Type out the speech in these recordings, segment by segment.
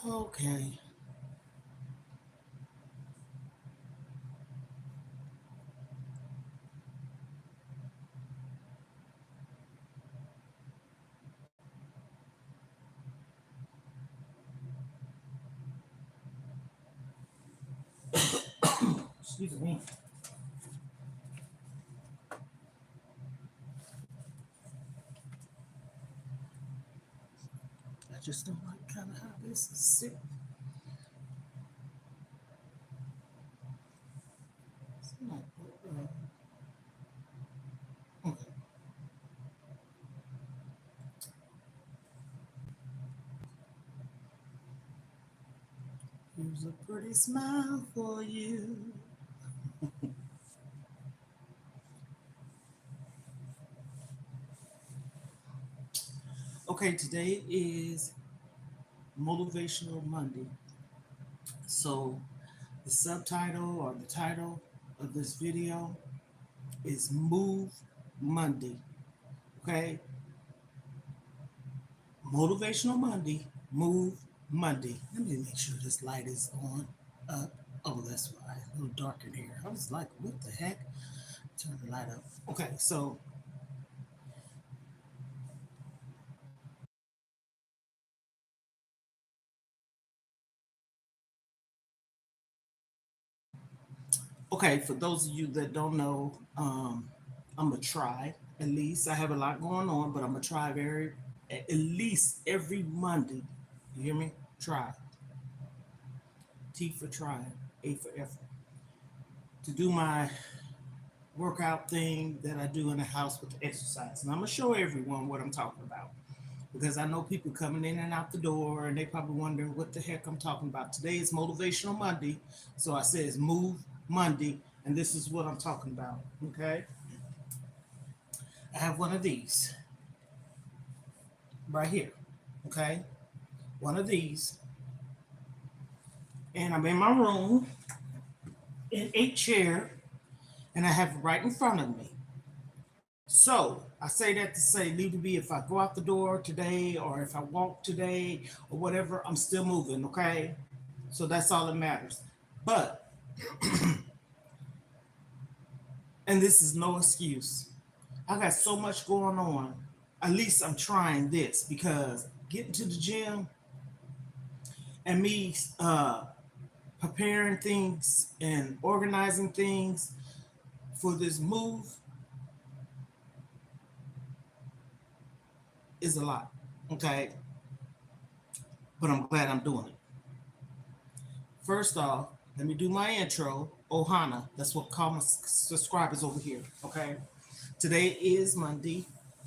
Okay. Excuse me. I just don't like kind of how this is sitting. It's not, okay. Here's a pretty smile for you. Okay, today is Motivational Monday. So the subtitle or the title of this video is Move Monday. Okay, Motivational Monday, Move Monday. Let me make sure this light is on up. Oh, that's why. A little dark in here. I was like, what the heck? Turn the light up. Okay, so okay, for those of you that don't know, I'm gonna try at least. I have a lot going on, but I'm gonna try at least every Monday. You hear me? Try. T for trying, A for effort. To do my workout thing that I do in the house with the exercise. And I'm gonna show everyone what I'm talking about because I know people coming in and out the door and they probably wondering what the heck I'm talking about. Today is Motivational Monday, so I said it's Move Monday, and this is what I'm talking about. Okay, I have one of these right here. Okay, one of these, and I'm in my room in a chair, and I have it right in front of me. So I say that to say, leave it be if I go out the door today or if I walk today or whatever, I'm still moving, okay? So that's all that matters. But, and this is no excuse, I got so much going on. At least I'm trying this because getting to the gym and me preparing things and organizing things for this move is a lot, okay? But I'm glad I'm doing it. First off, let me do my intro. Ohana, that's what call my subscribers over here. Okay. Today is Monday.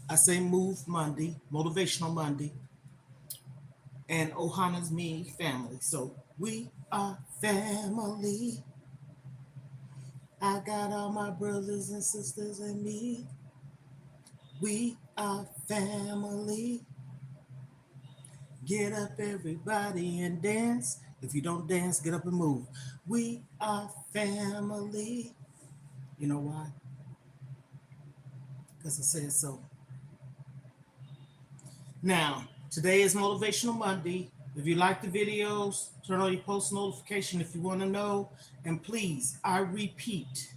I say Move Monday, Motivational Monday, and Ohana's me family. So we are family. I got all my brothers and sisters and me. We are family. Get up, everybody, and dance. If you don't dance, get up and move. We are family. You know why? Because I said so. Now, today is Motivational Monday. If you like the videos, turn on your post notification if you want to know. And please, I repeat,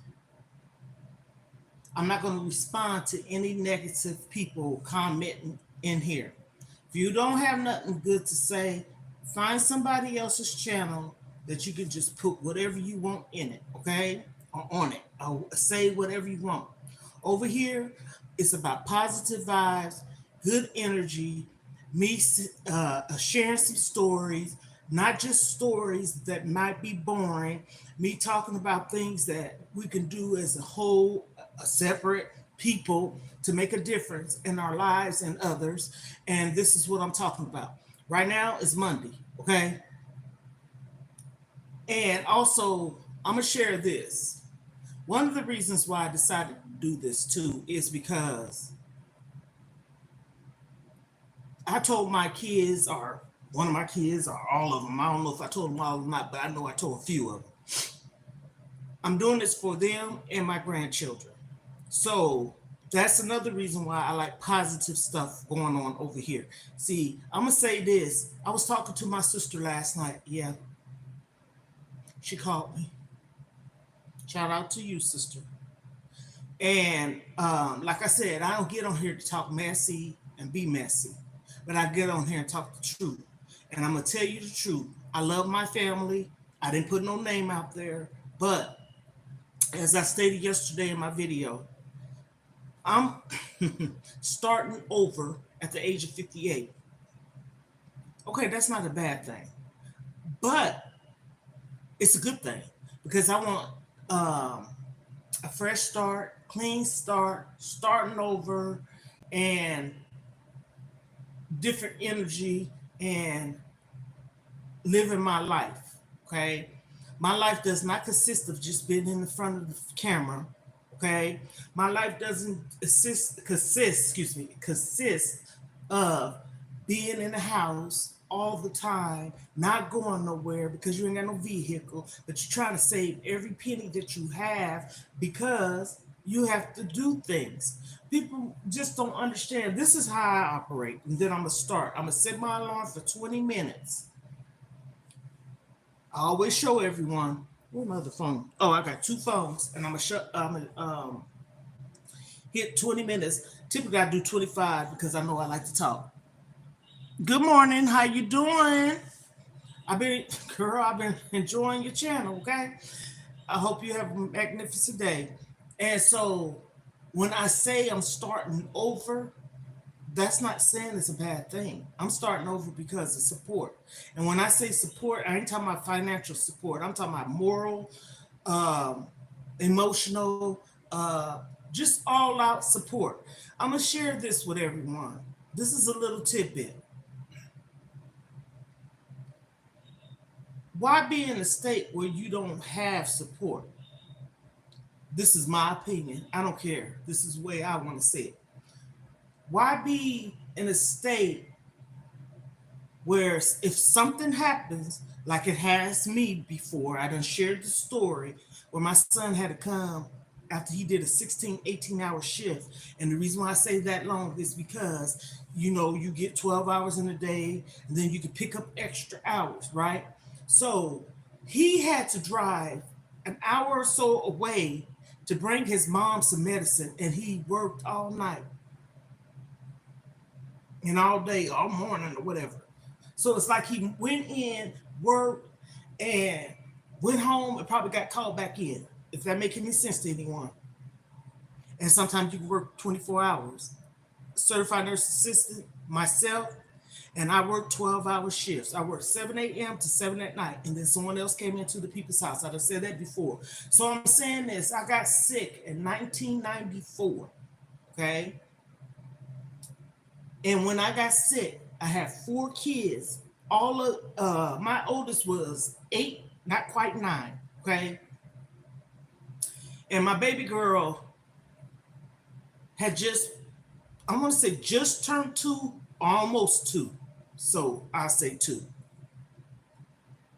I'm not going to respond to any negative people commenting in here. If you don't have nothing good to say, find somebody else's channel that you can just put whatever you want in it, okay? Or on it. Or say whatever you want. Over here, it's about positive vibes, good energy, me sharing some stories, not just stories that might be boring, me talking about things that we can do as a whole, a separate people to make a difference in our lives and others. And this is what I'm talking about. Right now is Monday, okay? And also, I'm going to share this. One of the reasons why I decided to do this too is because I told my kids, or one of my kids, or all of them. I don't know if I told them all or not, but I know I told a few of them. I'm doing this for them and my grandchildren. So That's another reason why I like positive stuff going on over here. See, I'm gonna say this. I was talking to my sister last night. Yeah, she called me. Shout out to you, sister. And like I said, I don't get on here to talk messy and be messy, but I get on here and talk the truth. And I'm gonna tell you the truth. I love my family. I didn't put no name out there, but as I stated yesterday in my video, I'm starting over at the age of 58. Okay, that's not a bad thing, but it's a good thing because I want um, a fresh start, clean start, starting over, and different energy and living my life. Okay. My life does not consist of just being in the front of the camera. Okay. My life doesn't consist of being in the house all the time, not going nowhere because you ain't got no vehicle, but you're trying to save every penny that you have because you have to do things. People just don't understand. This is how I operate. And then I'm going to start. I'm going to set my alarm for 20 minutes. I always show everyone. Where's my other phone? Oh, I got two phones, and I'm gonna hit 20 minutes. Typically, I do 25 because I know I like to talk. Good morning. How you doing? I've been enjoying your channel. Okay. I hope you have a magnificent day. And so, when I say I'm starting over, that's not saying it's a bad thing. I'm starting over because of support. And when I say support, I ain't talking about financial support. I'm talking about moral, um, emotional, just all out support. I'm going to share this with everyone. This is a little tidbit. Why be in a state where you don't have support? This is my opinion. I don't care. This is the way I want to say it. Why be in a state where if something happens, like it has me before, I done shared the story where my son had to come after he did a 16, 18-hour shift. And the reason why I say that long is because, you get 12 hours in a day, and then you can pick up extra hours, right? So he had to drive an hour or so away to bring his mom some medicine, and he worked all night and all day, all morning, or whatever. So it's like he went in, worked, and went home and probably got called back in, if that makes any sense to anyone. And sometimes you can work 24 hours. Certified nurse assistant, myself, and I worked 12-hour shifts. I worked 7 a.m. to 7 at night, and then someone else came into the people's house. I've said that before. So I'm saying this, I got sick in 1994, okay? And when I got sick, I had 4 kids. All of my oldest was 8, not quite 9, okay? And my baby girl had I want to say just turned 2, almost 2. So I say 2.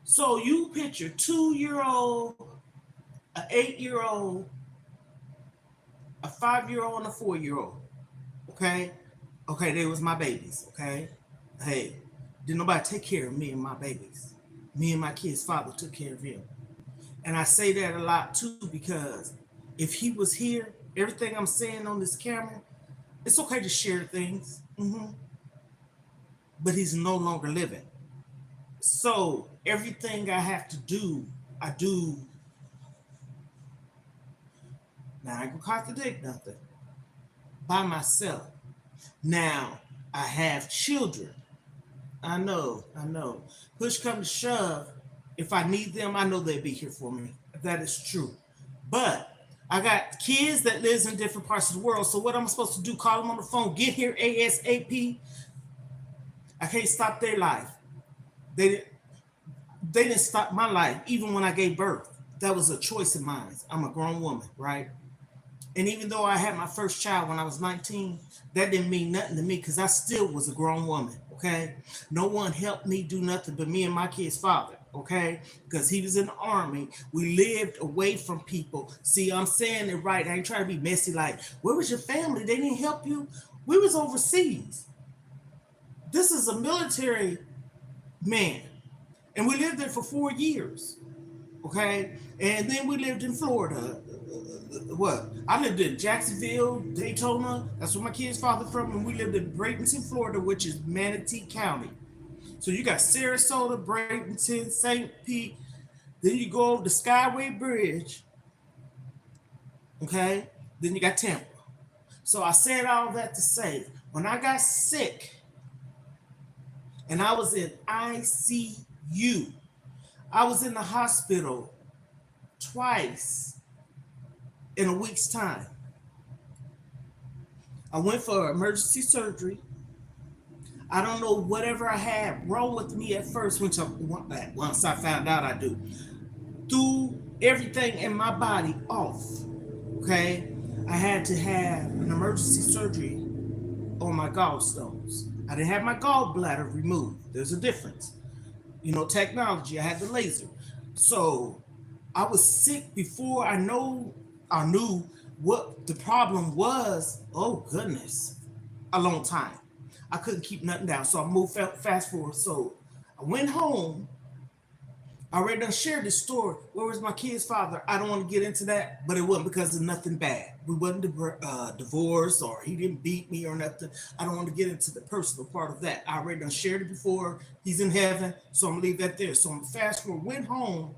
So you picture 2-year-old, an 8-year-old, a 5-year-old, and a 4-year-old. Okay? Okay, they was my babies. Okay? Hey, didn't nobody take care of me and my babies. Me and my kid's father took care of him. And I say that a lot too because if he was here, everything I'm saying on this camera, it's okay to share things. But he's no longer living. So everything I have to do, I do. Now I ain't gonna contradict nothing. By myself. Now I have children. I know. Push come to shove, if I need them, I know they'll be here for me. That is true. But I got kids that lives in different parts of the world. So what am I supposed to do? Call them on the phone, get here ASAP. I can't stop their life. They didn't stop my life even when I gave birth. That was a choice of mine. I'm a grown woman, right? And even though I had my first child when I was 19, that didn't mean nothing to me because I still was a grown woman. Okay, no one helped me do nothing but me and my kid's father. Okay, because he was in the army. We lived away from people. See, I'm saying it right. I ain't trying to be messy. Like, where was your family? They didn't help you. We was overseas. This is a military man, and we lived there for 4 years. Okay, and then we lived in Florida. What? I lived in Jacksonville, Daytona. That's where my kid's father from, and we lived in Bradenton, Florida, which is Manatee County. So you got Sarasota, Bradenton, St. Pete. Then you go over the Skyway Bridge. Okay. Then you got Tampa. So I said all that to say, when I got sick and I was in ICU, I was in the hospital twice in a week's time. I went for emergency surgery. I don't know whatever I had wrong with me at first, which once I found out I do, threw everything in my body off. Okay, I had to have an emergency surgery on my gallstones. I didn't have my gallbladder removed. There's a difference. You know, technology. I had the laser. So I was sick before I knew what the problem was. Oh goodness, a long time. I couldn't keep nothing down, so I moved fast forward. So I went home. I already done shared this story. Where was my kid's father? I don't want to get into that, but it wasn't because of nothing bad. We wasn't divorced or he didn't beat me or nothing. I don't want to get into the personal part of that. I already done shared it before. He's in heaven, so I'm gonna leave that there. So I'm fast forward. Went home.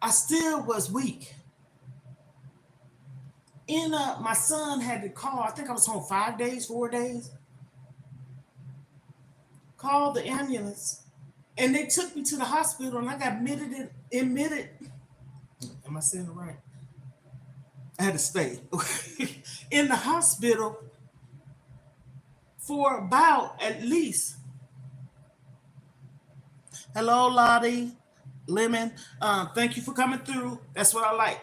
I still was weak. My son had to call. I think I was home 5 days, 4 days. Called the ambulance, and they took me to the hospital, and I got admitted. Am I saying it right? I had to stay in the hospital for about at least. Hello, Lottie, Lemon. Thank you for coming through. That's what I like.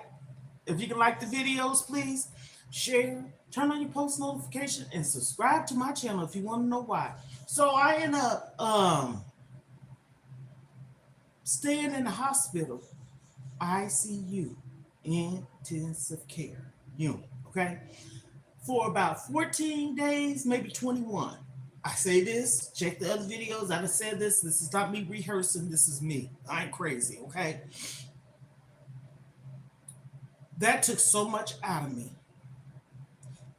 If you can like the videos, please share, turn on your post notification, and subscribe to my channel if you want to know why. So I end up staying in the hospital, ICU, intensive care unit, okay, for about 14 days, maybe 21. I say this, check the other videos. I just said this. This is not me rehearsing. This is me. I ain't crazy, okay? That took so much out of me.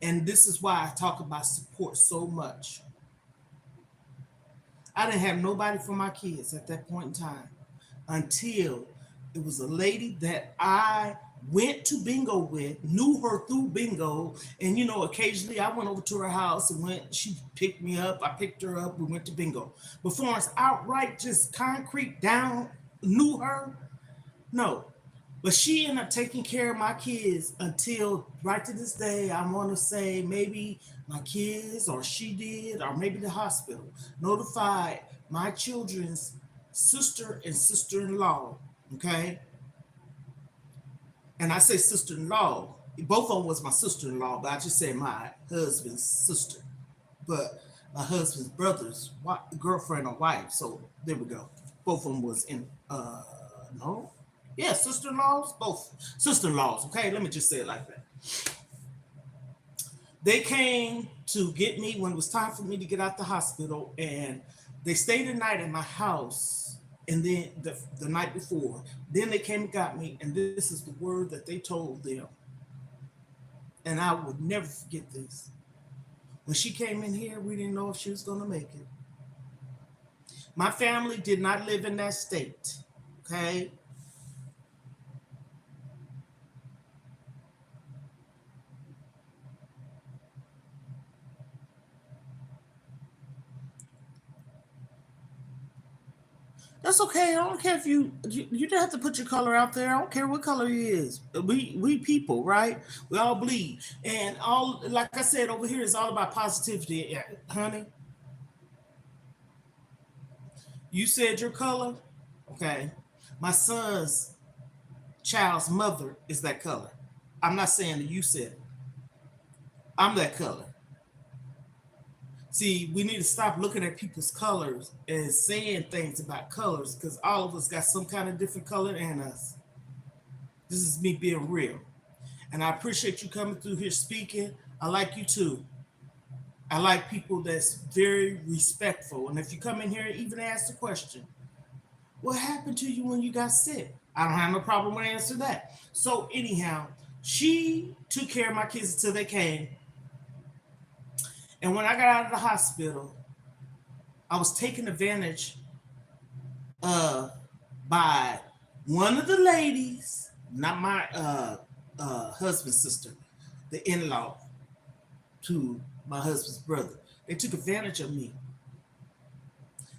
And this is why I talk about support so much. I didn't have nobody for my kids at that point in time until it was a lady that I went to bingo with, knew her through bingo. And, occasionally I went over to her house and she picked me up. I picked her up. We went to bingo. But for us outright, just concrete down, knew her, no. But she ended up taking care of my kids until right to this day. I want to say maybe my kids or she did, or maybe the hospital notified my children's sister and sister-in-law. Okay. And I say sister-in-law, both of them was my sister-in-law, but I just said my husband's sister. But my husband's brother's girlfriend or wife. So there we go. Both of them was in, no. Yeah, sister-in-laws, both sister-in-laws. Okay, let me just say it like that. They came to get me when it was time for me to get out the hospital, and they stayed the night at my house. And then the night before, then they came and got me, and this is the word that they told them. And I would never forget this. When she came in here, we didn't know if she was going to make it. My family did not live in that state. Okay. That's okay. I don't care if you don't have to put your color out there. I don't care what color he is. We people, right? We all bleed. And all, like I said, over here is all about positivity. Yeah, honey, you said your color. Okay. My son's child's mother is that color. I'm not saying that you said it. I'm that color. See, we need to stop looking at people's colors and saying things about colors because all of us got some kind of different color in us. This is me being real. And I appreciate you coming through here speaking. I like you too. I like people that's very respectful. And if you come in here and even ask the question, what happened to you when you got sick? I don't have no problem with answering that. So anyhow, she took care of my kids until they came. And when I got out of the hospital, I was taken advantage of by one of the ladies, not my husband's sister, the in-law to my husband's brother. They took advantage of me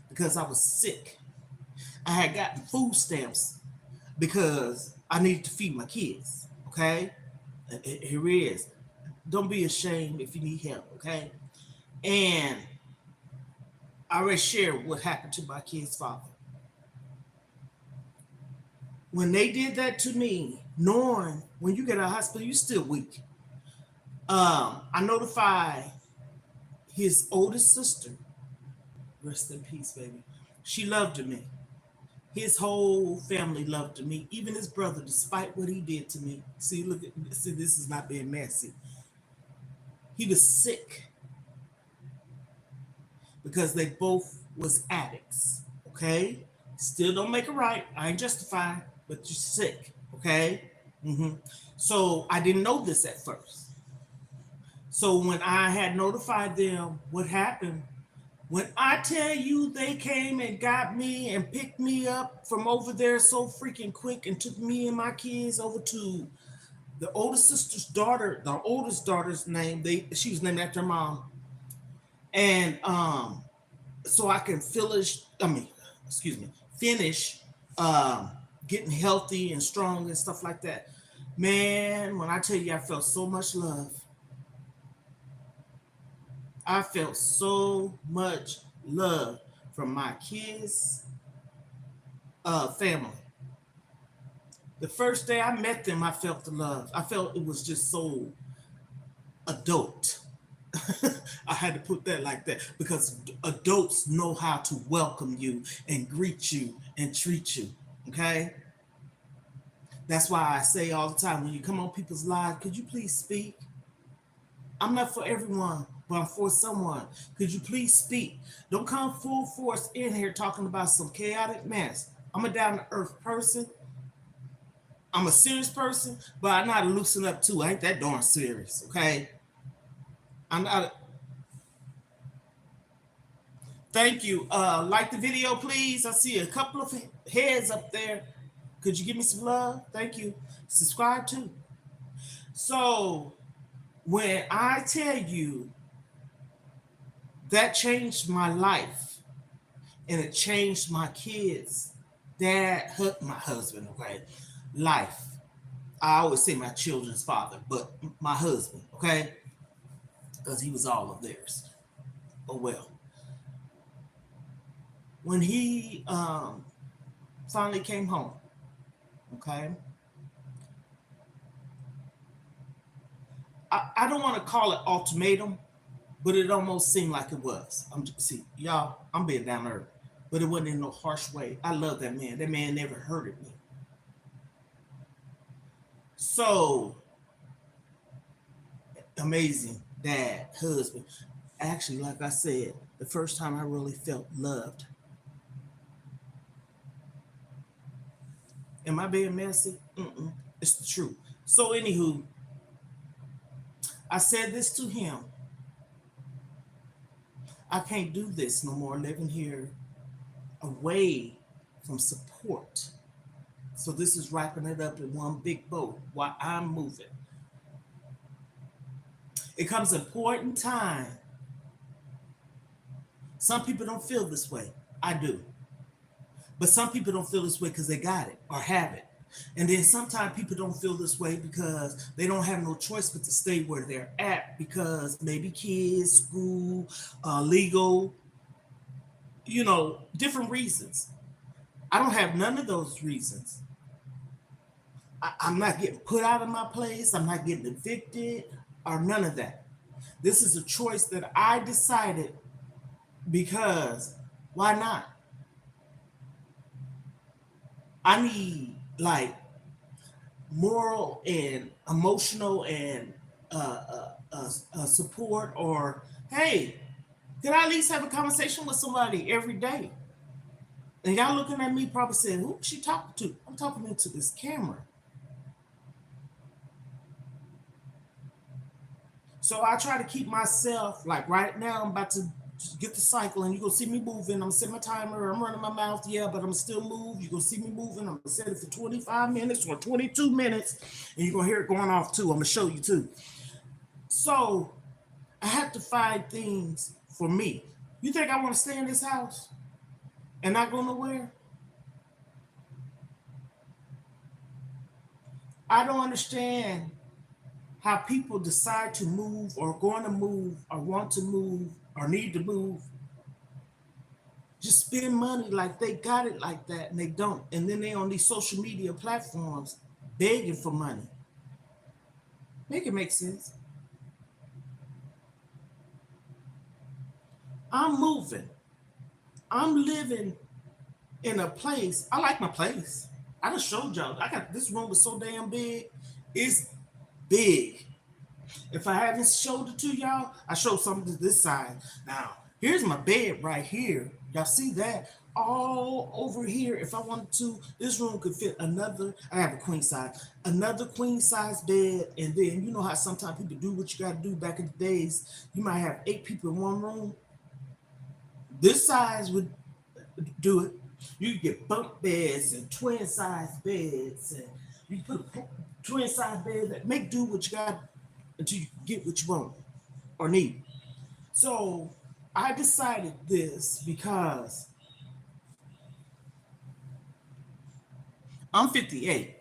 because I was sick. I had gotten food stamps because I needed to feed my kids. Okay, here it is. Don't be ashamed if you need help. Okay, and I already shared what happened to my kid's father. When they did that to me, knowing when you get out of hospital, you're still weak. I notified his oldest sister. Rest in peace, baby. She loved me. His whole family loved me, even his brother, despite what he did to me. See, look at see, this is not being messy. He was sick because they both was addicts. Okay, still don't make it right. I ain't justified, but you're sick. Okay, so I didn't know this at first. So when I had notified them what happened, when I tell you they came and got me and picked me up from over there so freaking quick and took me and my kids over to the oldest sister's daughter, the oldest daughter's name, she was named after her mom. And so I can finish getting healthy and strong and stuff like that. Man, when I tell you I felt so much love. I felt so much love from my kids' family. The first day I met them, I felt the love. I felt it was just so adult. I had to put that like that because adults know how to welcome you and greet you and treat you. Okay? That's why I say all the time when you come on people's lives, could you please speak? I'm not for everyone, but I'm for someone. Could you please speak? Don't come full force in here talking about some chaotic mess. I'm a down to earth person. I'm a serious person, but I know how to loosen up too. I ain't that darn serious, okay? I'm not. Thank you. Like the video, please. I see a couple of heads up there. Could you give me some love? Thank you. Subscribe too. So when I tell you that changed my life and it changed my kids, my husband, okay, life. I always say my children's father, but my husband, okay, because he was all of theirs. Oh well. When he finally came home, okay, I don't want to call it ultimatum, but it almost seemed like it was. See, y'all, I'm being down to earth, but it wasn't in no harsh way. I love that man. That man never hurted me. So amazing dad, husband. Actually, like I said, the first time I really felt loved. Am I being messy? Mm-mm. It's the truth. So, anywho, I said this to him. I can't do this no more living here away from support. So this is wrapping it up in one big boat while I'm moving. It comes an important time. Some people don't feel this way. I do. But some people don't feel this way because they got it or have it. And then sometimes people don't feel this way because they don't have no choice but to stay where they're at because maybe kids, school, legal, different reasons. I don't have none of those reasons. I'm not getting put out of my place. I'm not getting evicted or none of that. This is a choice that I decided because why not? I need like moral and emotional and support, or hey, can I at least have a conversation with somebody every day? And y'all looking at me probably saying, who is she talking to? I'm talking into this camera. So I try to keep myself, like right now, I'm about to get the cycle and you're going to see me moving. I'm going to set my timer. I'm running my mouth. Yeah, but I'm still move. You're going to see me moving. I'm going to set it for 25 minutes or 22 minutes. And you're going to hear it going off too. I'm going to show you too. So I have to find things for me. You think I want to stay in this house and not go nowhere? I don't understand how people decide to move or going to move or want to move or need to move, just spend money like they got it like that and they don't. And then they on these social media platforms begging for money. Make it make sense. I'm moving. I'm living in a place. I like my place. I just showed y'all. I got this room was so damn big. It's big. If I haven't showed it to y'all, I showed something to this side. Now, here's my bed right here. Y'all see that? All over here, if I wanted to, this room could fit another. I have a queen size, another queen size bed, and then you know how sometimes people do what you got to do back in the days. You might have 8 people in one room. This size would do it. You get bunk beds and twin size beds, and you put a twin size bed that make do what you got until you get what you want or need. So I decided this because I'm 58.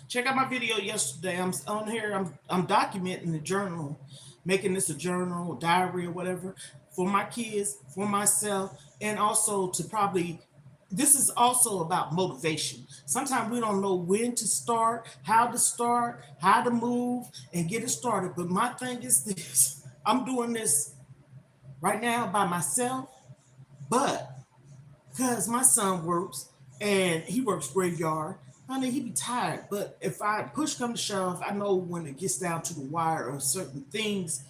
Check out my video yesterday. I'm on here. I'm documenting the journal, making this a journal, a diary, or whatever for my kids, for myself, and also to probably. This is also about motivation. Sometimes we don't know when to start, how to move, and get it started. But my thing is this: I'm doing this right now by myself, but because my son works and he works graveyard. Honey, he be tired. But if I push come to shove, I know when it gets down to the wire of certain things,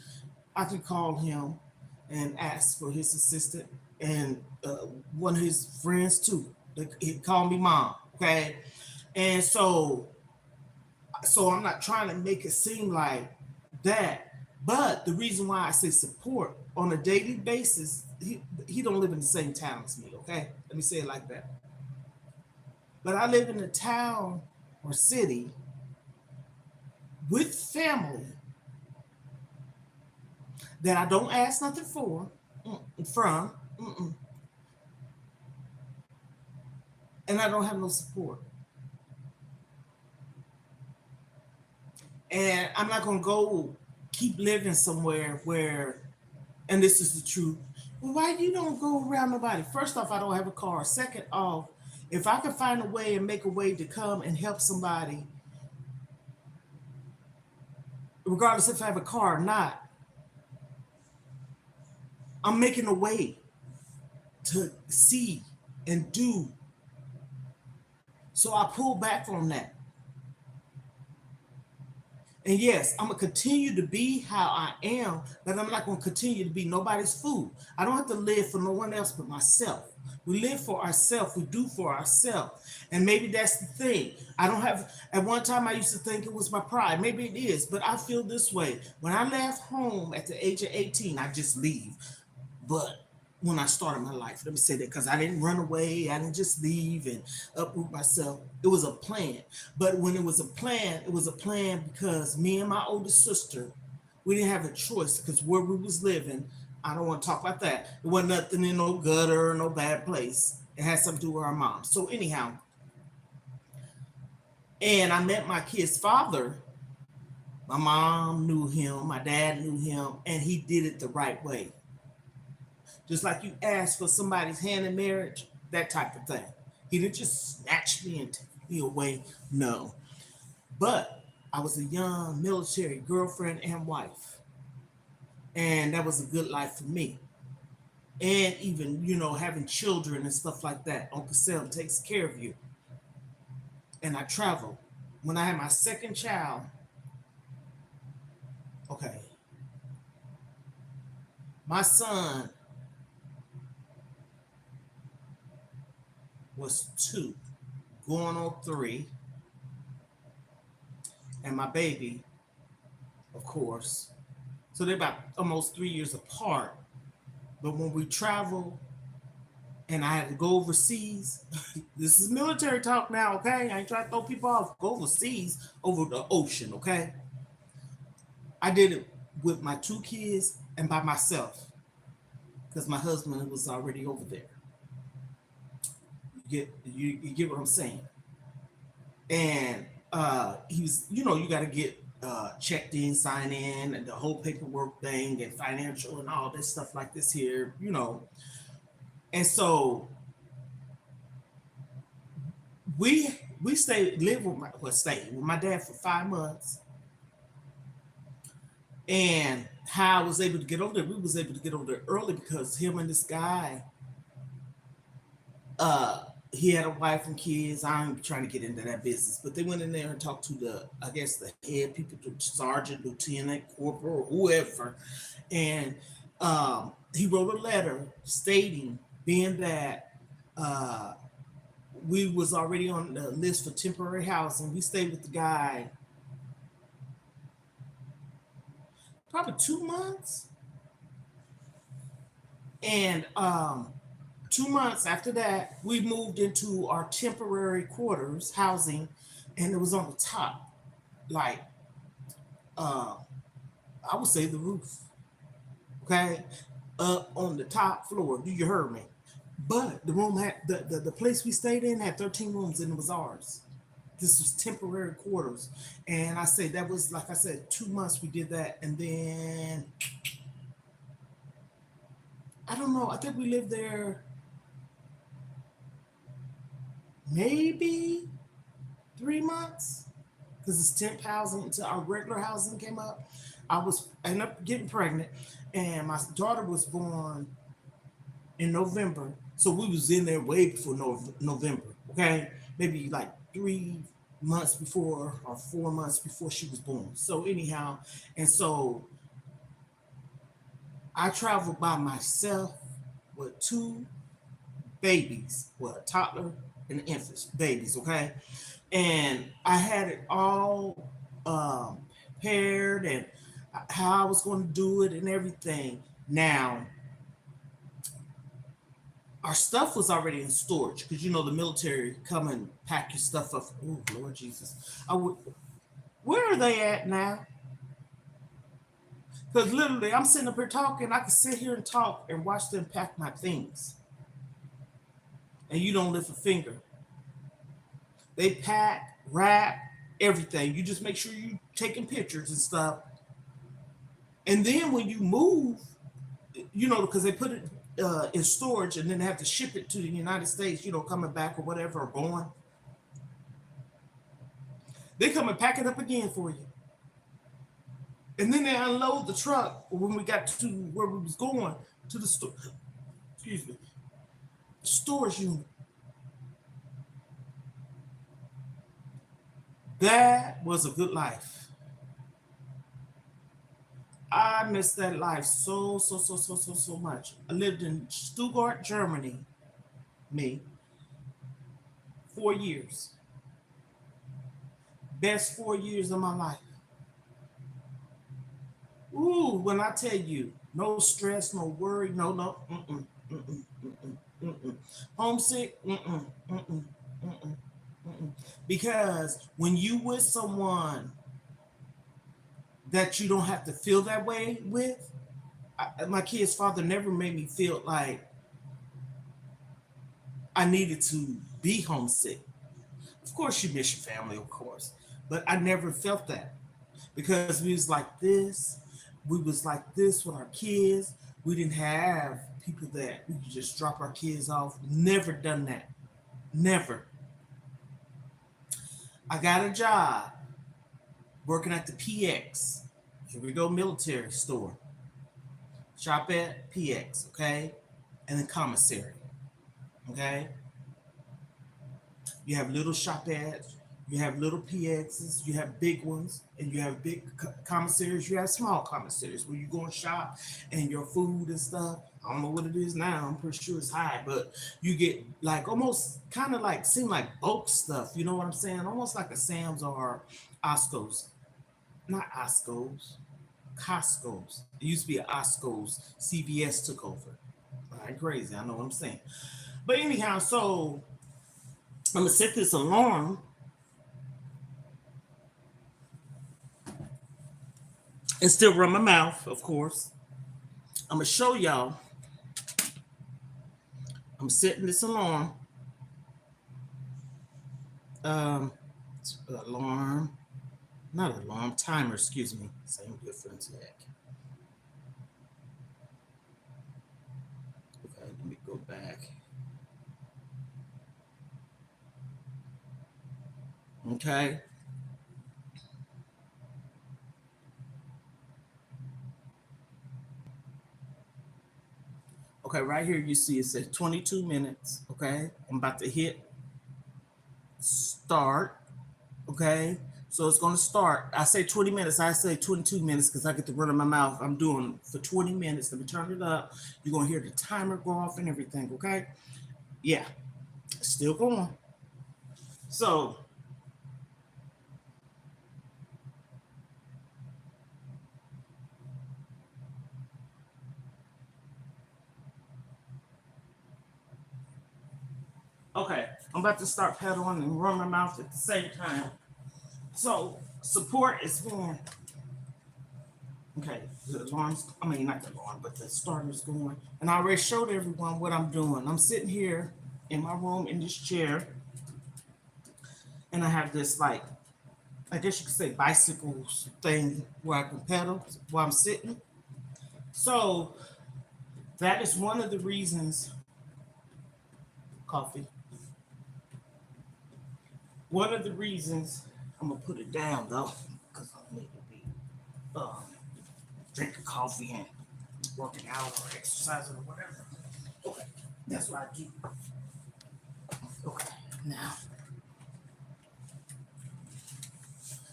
I can call him and ask for his assistant and one of his friends too. He call me mom. Okay, and so I'm not trying to make it seem like that. But the reason why I say support on a daily basis, he don't live in the same town as me. Okay, let me say it like that. But I live in a town or city with family that I don't ask nothing for from, and I don't have no support. And I'm not gonna go keep living somewhere where, and this is the truth. Well, why you don't go around nobody? First off, I don't have a car. Second off, if I can find a way and make a way to come and help somebody, regardless if I have a car or not, I'm making a way to see and do. So I pull back from that. And yes, I'm gonna continue to be how I am, but I'm not gonna continue to be nobody's fool. I don't have to live for no one else but myself. We live for ourselves, we do for ourselves. And maybe that's the thing. I don't have, at one time I used to think it was my pride. Maybe it is, but I feel this way. When I left home at the age of 18, I just leave. But when I started my life, let me say that because I didn't run away, I didn't just leave and uproot myself. It was a plan. But when it was a plan because me and my oldest sister, we didn't have a choice because where we was living, I don't want to talk about that. It wasn't nothing in no gutter or no bad place. It had something to do with our mom. So anyhow, and I met my kid's father. My mom knew him, my dad knew him, and he did it the right way. Just like you asked for somebody's hand in marriage, that type of thing. He didn't just snatch me and take me away. No. But I was a young military girlfriend and wife. And that was a good life for me. and even, you know, having children and stuff like that. Uncle Sam takes care of you. And I travel. When I had my second child, okay, my son was 2, going on 3, and my baby, of course. So they're about almost 3 years apart. But when we travel and I had to go overseas, this is military talk now, okay? I ain't trying to throw people off. Go overseas over the ocean, okay? I did it with my 2 kids and by myself because my husband was already over there. You get what I'm saying? And he was, you know, you got to get checked in, sign in, and the whole paperwork thing, and financial, and all this stuff like this here, you know. And so we stayed live with my well stayed with my dad for 5 months, and how I was able to get over there, we was able to get over there early because him and this guy, uh, he had a wife and kids. I'm trying to get into that business, but they went in there and talked to the, I guess, the head people, the sergeant, lieutenant, corporal, whoever, and he wrote a letter stating, being that uh, we was already on the list for temporary housing. We stayed with the guy probably 2 months, and 2 months after that, we moved into our temporary quarters housing, and it was on the top, like uh, I would say the roof, okay, up on the top floor. Do you hear me? But the room had the place we stayed in had 13 rooms, and it was ours. This was temporary quarters, and I say that was, like I said, 2 months we did that, and then I don't know. I think we lived there maybe 3 months because it's temp housing until our regular housing came up. I ended up getting pregnant, and my daughter was born in November, so we was in there way before November. Okay, maybe like 3 months before or 4 months before she was born. So anyhow, and so I traveled by myself with 2 babies, well, a toddler and an infant, babies, okay? And I had it all prepared and how I was going to do it and everything. Now, our stuff was already in storage because you know the military come and pack your stuff up. Oh Lord Jesus, I would. Where are they at now? Because literally, I'm sitting up here talking. I can sit here and talk and watch them pack my things, and you don't lift a finger. They pack, wrap, everything. You just make sure you taking pictures and stuff. And then when you move, you know, because they put it in storage and then they have to ship it to the United States, you know, coming back or whatever, or going, they come and pack it up again for you. And then they unload the truck when we got to where we was going to the store. Excuse me, storage unit. That was a good life. I miss that life so much. I lived in Stuttgart, Germany, me, 4 years. Best 4 years of my life. Ooh, when I tell you, no stress, no worry, no, mm-mm. Homesick, mm-mm. Because when you with someone that you don't have to feel that way with, my kid's father never made me feel like I needed to be homesick. Of course, you miss your family, of course, but I never felt that because we was like this. We was like this with our kids. We didn't have people that we could just drop our kids off. Never done that. Never. I got a job working at the PX. Here we go, military store. Shop at PX, okay? and the commissary. Okay, you have little shopettes, you have little PXs, you have big ones, and you have big commissaries. You have small commissaries where you go and shop and your food and stuff. I don't know what it is now. I'm pretty sure it's high, but you get like almost kind of like seem like bulk stuff. You know what I'm saying? Almost like a Sam's or Osco's. Not Osco's, Costco's. It used to be a Osco's. CVS took over. All right, crazy. I know what I'm saying. But anyhow, so I'm gonna set this alarm and still run my mouth, of course. I'm gonna show y'all. I'm setting this alarm. Um, alarm, not alarm, timer. Excuse me. Same difference. Heck. Okay, let me go back. Okay. Okay, right here you see it says 22 minutes. Okay, I'm about to hit start. Okay, so it's gonna start. I say 20 minutes. I say 22 minutes because I get to run in my mouth. I'm doing for 20 minutes. Let me turn it up. You're gonna hear the timer go off and everything. Okay, yeah, still going. So okay, I'm about to start pedaling and run my mouth at the same time. So support is going. Okay, the alarm's, I mean, not the alarm, but the starter's going. And I already showed everyone what I'm doing. I'm sitting here in my room in this chair, and I have this, like, I guess you could say bicycle thing where I can pedal while I'm sitting. So that is one of the reasons, coffee, one of the reasons, I'm gonna put it down though, because I need to be um, drinking coffee and working out or exercising or whatever. Okay, that's what I do. Okay, now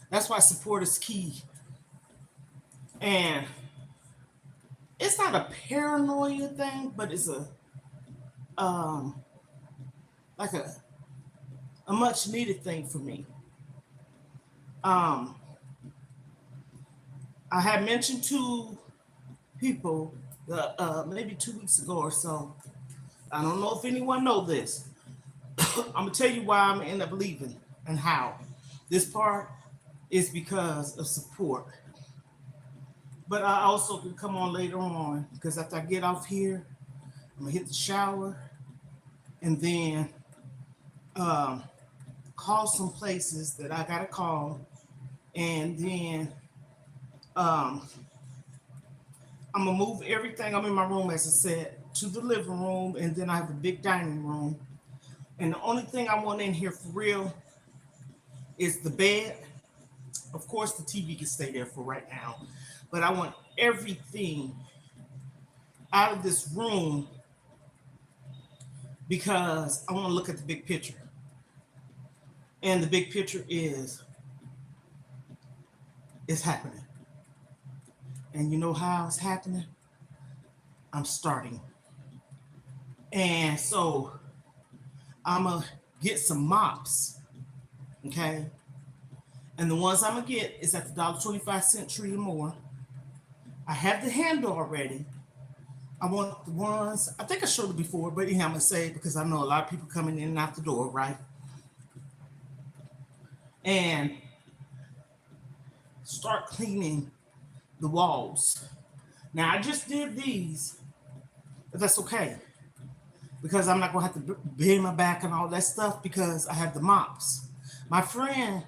that's why support is key. And it's not a paranoia thing, but it's a um like a much needed thing for me. Um I had mentioned to people maybe 2 weeks ago or so. I don't know if anyone know this. I'm gonna tell you why I'm gonna end up leaving and how. This part is because of support. But I also can come on later on because after I get off here, I'm gonna hit the shower and then um, call some places that I gotta call, and then um, I'm gonna move everything. I'm in my room, as I said, to the living room, and then I have a big dining room. And the only thing I want in here for real is the bed. Of course, the TV can stay there for right now, but I want everything out of this room because I want to look at the big picture. And the big picture is it's happening. And you know how it's happening? I'm starting. And so I'm going to get some mops. Okay. And the ones I'm going to get is at the $1.25 Tree or More. I have the handle already. I want the ones, I think I showed it before, but anyhow, I'm going to say it because I know a lot of people coming in and out the door, right? And start cleaning the walls. Now, I just did these, but that's okay because I'm not going to have to bend my back and all that stuff because I have the mops. My friend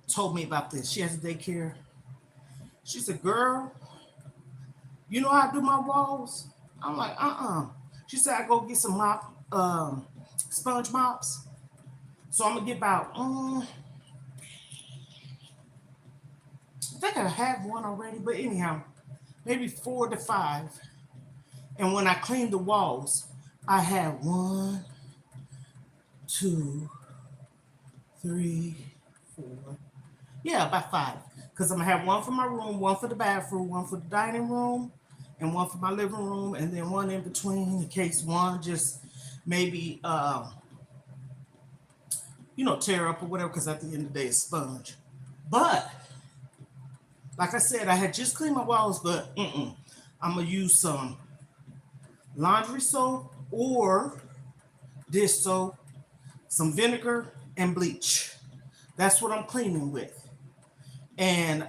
told me about this. She has a daycare. She said, girl, you know how I do my walls? I'm like, She said, I go get some sponge mops. So I'm going to get about, I think I have one already, but anyhow, maybe 4 to 5. And when I clean the walls, I have 1, 2, 3, 4. Yeah, about 5. Because I'm gonna have one for my room, one for the bathroom, one for the dining room, and one for my living room, and then one in between in case one just maybe tear up or whatever. Because at the end of the day, it's sponge. But like I said, I had just cleaned my walls, but I'm gonna use some laundry soap or dish soap, some vinegar, and bleach. That's what I'm cleaning with. And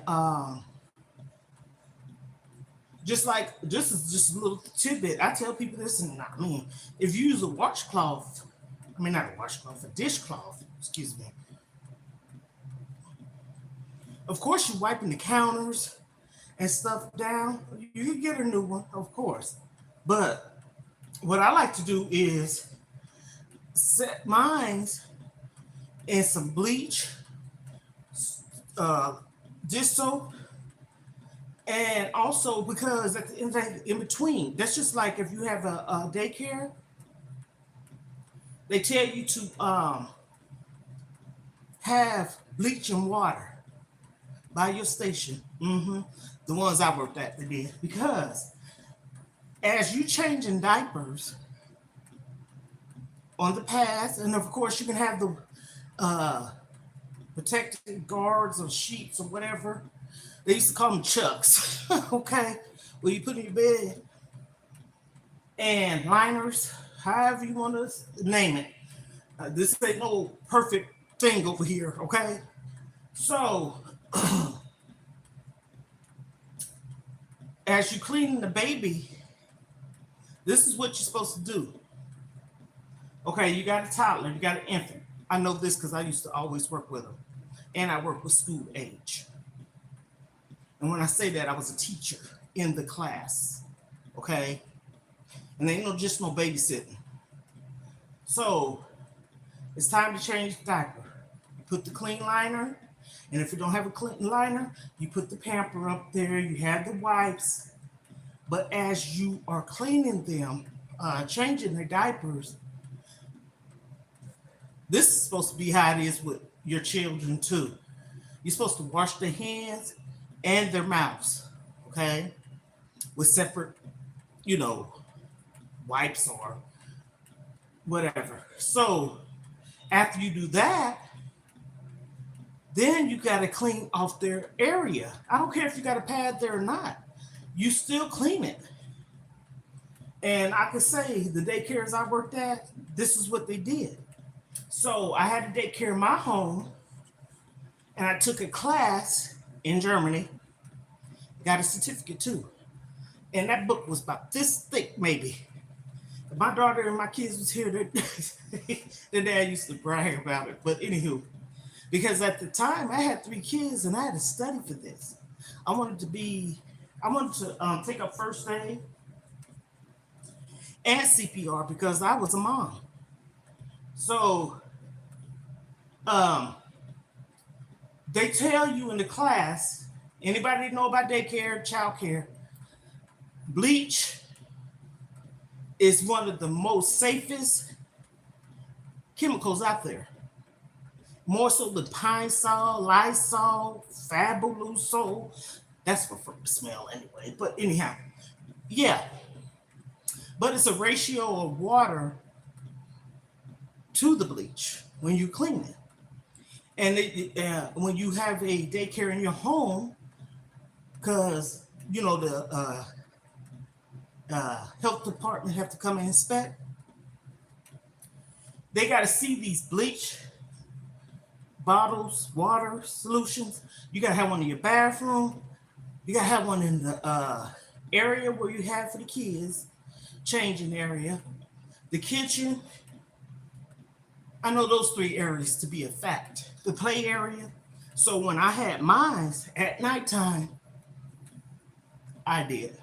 just like this is just a little tidbit. I tell people this, and I mean, if you use a washcloth, I mean not a washcloth, a dishcloth, excuse me. Of course, you're wiping the counters and stuff down. You can get a new one, of course. But what I like to do is set mine in some bleach, uh, dish soap, and also because at the end of the day, in between, that's just like if you have a daycare, they tell you to have bleach and water by your station. The ones I worked at, they did. Because as you changing diapers on the pads, and of course you can have the protective guards or sheets or whatever. They used to call them chucks, okay? Where you put in your bed, and liners, however you want to name it. This ain't no perfect thing over here, okay? So, as you clean the baby, this is what you're supposed to do. Okay, you got a toddler, you got an infant. I know this because I used to always work with them, and I work with school age. And when I say that, I was a teacher in the class, okay? And they ain't just no babysitting. So it's time to change the diaper. You put the clean liner, and if you don't have a clean liner, you put the pamper up there, you have the wipes. But as you are cleaning them, changing their diapers, this is supposed to be how it is with your children too. You're supposed to wash their hands and their mouths, okay? With separate, you know, wipes or whatever. So after you do that, then you got to clean off their area. I don't care if you got a pad there or not. You still clean it. And I could say the daycares I worked at, this is what they did. So I had a daycare in my home, and I took a class in Germany, got a certificate too. And that book was about this thick, maybe. If my daughter and my kids was here, their dad used to brag about it. But anywho, because at the time I had 3 kids and I had to study for this. I wanted to take up first aid and CPR because I was a mom. So they tell you in the class, anybody know about daycare, child care, bleach is one of the most safest chemicals out there. More so than Pine Sol, Lysol, Fabuloso. That's for the smell anyway. But anyhow, yeah. But it's a ratio of water to the bleach when you clean it. And when you have a daycare in your home, because the health department have to come and inspect, they got to see these bleach bottles, water solutions. You got to have one in your bathroom. You got to have one in the area where you have for the kids, changing area, the kitchen. I know those 3 areas to be a fact. The play area. So when I had mine at nighttime, I did.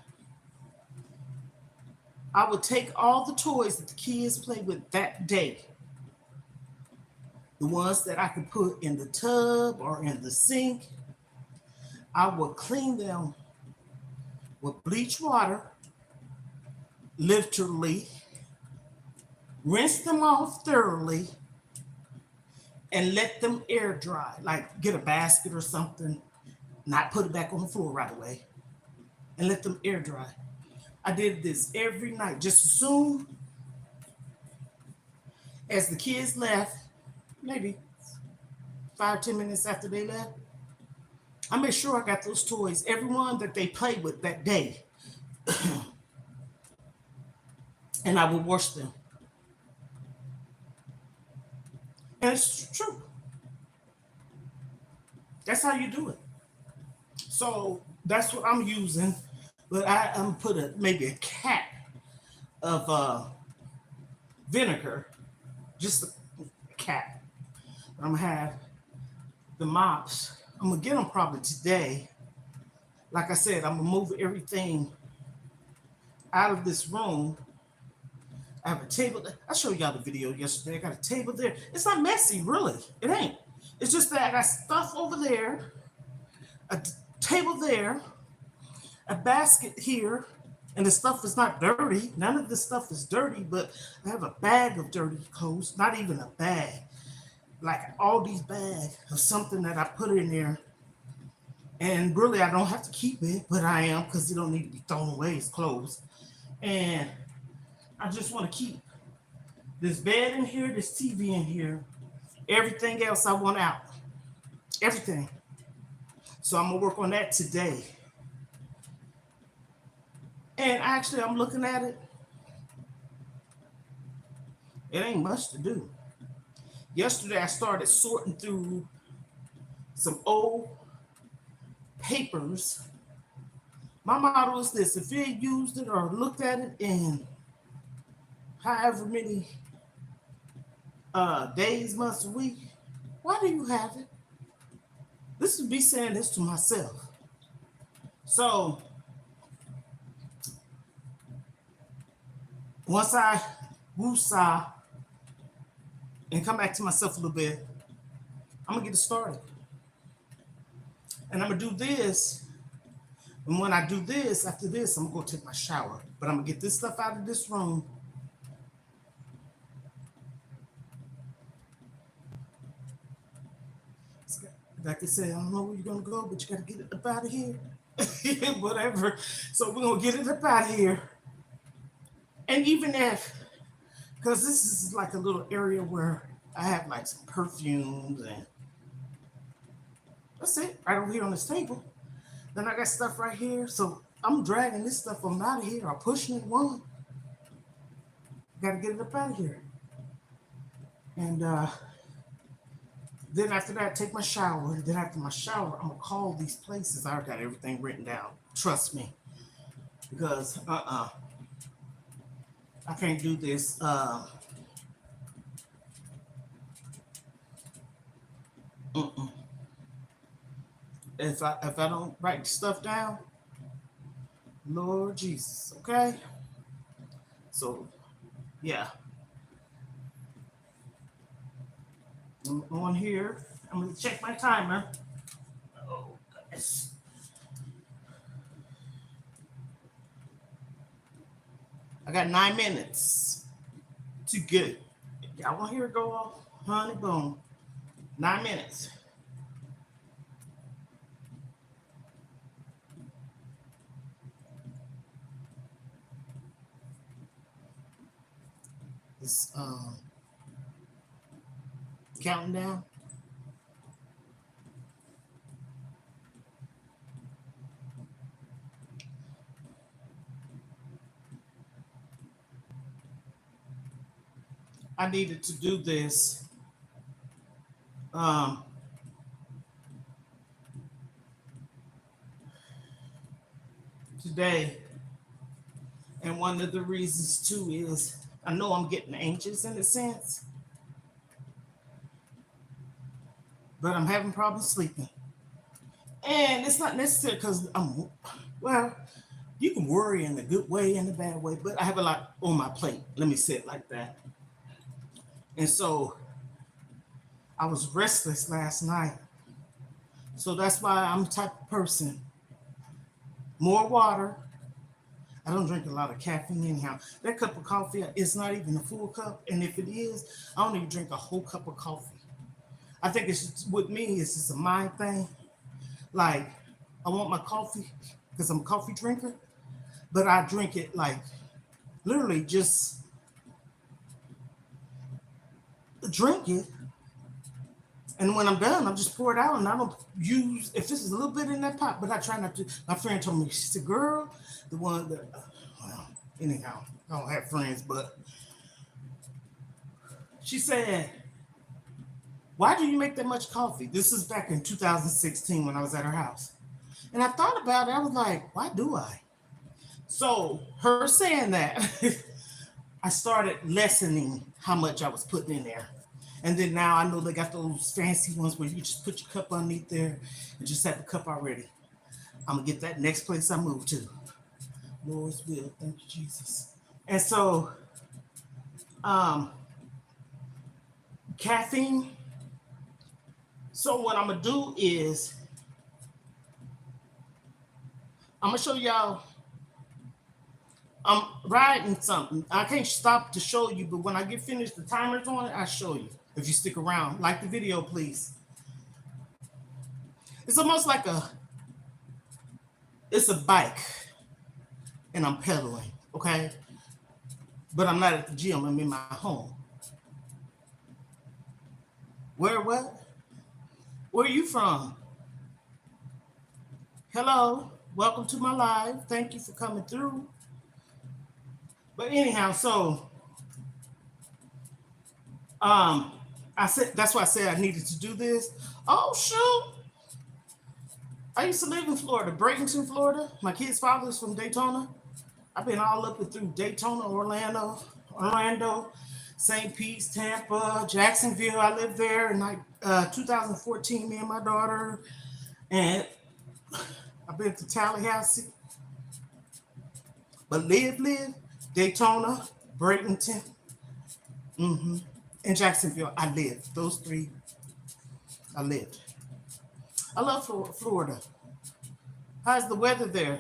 I would take all the toys that the kids play with that day, the ones that I could put in the tub or in the sink, I would clean them with bleach water, literally rinse them off thoroughly and let them air dry. Like get a basket or something, not put it back on the floor right away, and let them air dry. I did this every night. Just as soon as the kids left, maybe 5, 10 minutes after they left, I made sure I got those toys, everyone that they played with that day, and I would wash them. And it's true. That's how you do it. So that's what I'm using. But I'm put maybe a cap of vinegar, just a cap. I'm gonna have the mops. I'm gonna get them probably today. Like I said, I'm gonna move everything out of this room. I have a table. I showed y'all the video yesterday. I got a table there. It's not messy, really. It ain't. It's just that I got stuff over there, a table there, a basket here, and the stuff is not dirty. None of this stuff is dirty, but I have a bag of dirty clothes. Not even a bag. Like all these bags of something that I put in there. And really, I don't have to keep it, but I am because it don't need to be thrown away. It's clothes. And I just want to keep this bed in here, this TV in here, everything else I want out. Everything. So I'm going to work on that today. And actually, I'm looking at it. It ain't much to do. Yesterday, I started sorting through some old papers. My motto is this: if you ain't used it or looked at it in however many days, months, a week, why do you have it? This would be saying this to myself. So once I woosah and come back to myself a little bit, I'm gonna get it started. And I'm gonna do this. And when I do this, after this, I'm gonna go take my shower. But I'm gonna get this stuff out of this room. Like I said, I don't know where you're gonna go, but you gotta get it up out of here. Whatever. So we're gonna get it up out of here. And even if, because this is like a little area where I have like some perfumes and that's it, right over here on this table. Then I got stuff right here. So I'm dragging this stuff on out of here or pushing it one. Gotta get it up out of here. And then after that, take my shower. Then after my shower, I'm gonna call these places. I got everything written down. Trust me. Because I can't do this. If I don't write stuff down, Lord Jesus, okay? So yeah. I'm on here. I'm gonna check my timer. Oh goodness. I got 9 minutes to get it. Y'all want to hear it go off? Honey, boom. 9 minutes. It's counting down. I needed to do this today. And one of the reasons too is I know I'm getting anxious in a sense, but I'm having problems sleeping. And it's not necessary because well, you can worry in a good way and a bad way, but I have a lot on my plate. Let me say it like that. And so I was restless last night. So that's why I'm the type of person. More water. I don't drink a lot of caffeine anyhow. That cup of coffee is not even a full cup, and if it is, I don't even drink a whole cup of coffee. I think it's just, with me, it's just a mind thing. Like I want my coffee because I'm a coffee drinker, but I drink it like literally just drink it, and when I'm done, I just pour it out, and I don't use if this is a little bit in that pot, but I try not to. My friend told me, she said, "Girl, the one that well, anyhow, I don't have friends, but she said, why do you make that much coffee?" This is back in 2016 when I was at her house, and I thought about it. I was like, why do I? So her saying that, I started lessening how much I was putting in there. And then now I know they got those fancy ones where you just put your cup underneath there and just have the cup already. I'm gonna get that next place I move to. Lord's will. Thank you, Jesus. And so, um, caffeine. So what I'm gonna do is I'm gonna show y'all. I'm riding something. I can't stop to show you, but when I get finished, the timer's on it, I show you. If you stick around, like the video, please. It's almost like it's a bike, and I'm pedaling, okay? But I'm not at the gym. I'm in my home. Where what? Where are you from? Hello, welcome to my live. Thank you for coming through. But anyhow, so um, I said that's why I said I needed to do this. Oh shoot! I used to live in Florida, Bradenton, Florida. My kid's father's from Daytona. I've been all up and through Daytona, Orlando, St. Pete, Tampa, Jacksonville. I lived there in like 2014. Me and my daughter, and I've been to Tallahassee, but live Daytona, Bradenton, and Jacksonville. I lived those three. I lived. I love Florida. How's the weather there?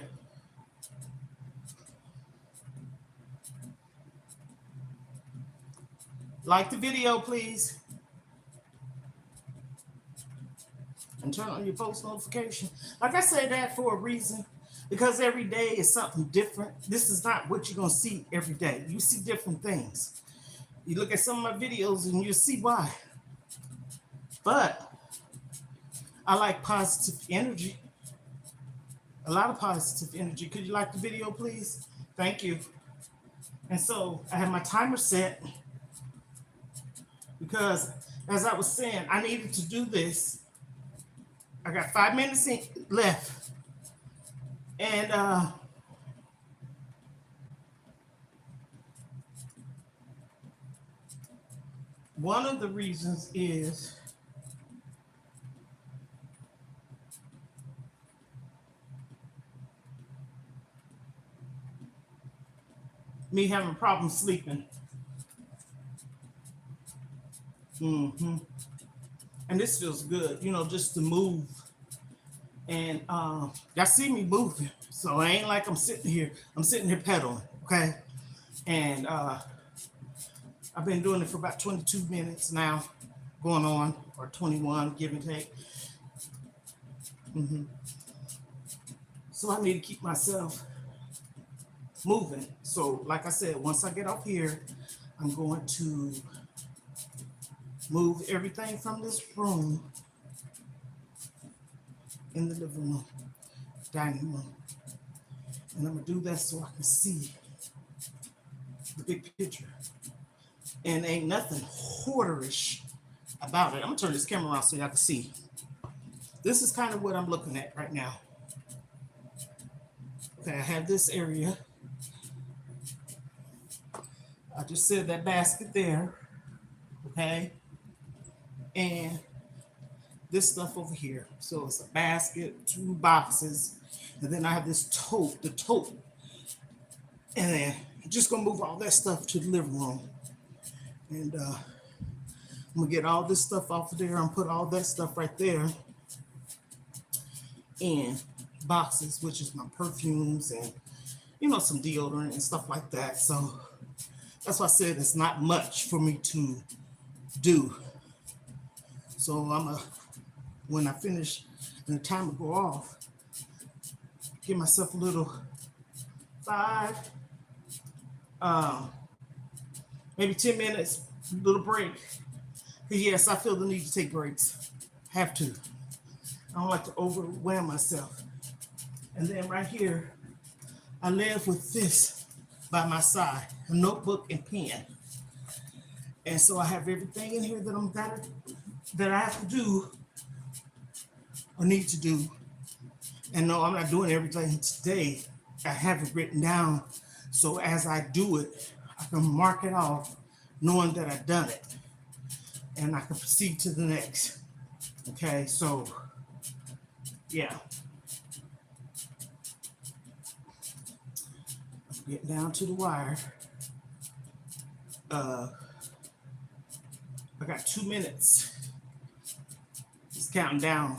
Like the video, please. And turn on your post notification. Like I say that for a reason. Because every day is something different. This is not what you're going to see every day. You see different things. You look at some of my videos and you see why. But I like positive energy. A lot of positive energy. Could you like the video, please? Thank you. And so I have my timer set because, as I was saying, I needed to do this. I got 5 minutes left. And one of the reasons is me having problems sleeping. And this feels good, just to move. And y'all see me moving. So it ain't like I'm sitting here pedaling, okay? And I've been doing it for about 22 minutes now, going on, or 21, give and take. So I need to keep myself moving. So like I said, once I get up here, I'm going to move everything from this room in the living room, dining room. And I'm gonna do that so I can see the big picture. And ain't nothing hoarderish about it. I'm gonna turn this camera around so y'all can see. This is kind of what I'm looking at right now. Okay, I have this area. I just said that basket there, okay? And this stuff over here. So it's a basket, 2 boxes, and then I have this tote, the tote. And then I'm just gonna move all that stuff to the living room. And I'm gonna get all this stuff off of there and put all that stuff right there in boxes, which is my perfumes and some deodorant and stuff like that. So that's why I said it's not much for me to do. So when I finish and the timer go off, give myself a little 5, maybe 10 minutes, little break. Yes, I feel the need to take breaks. Have to. I don't like to overwhelm myself. And then right here, I live with this by my side, a notebook and pen. And so I have everything in here that I have to do or need to do. And no, I'm not doing everything today. I have it written down. So as I do it, I can mark it off knowing that I've done it. And I can proceed to the next. Okay, so yeah. Get down to the wire. I got 2 minutes. Just counting down.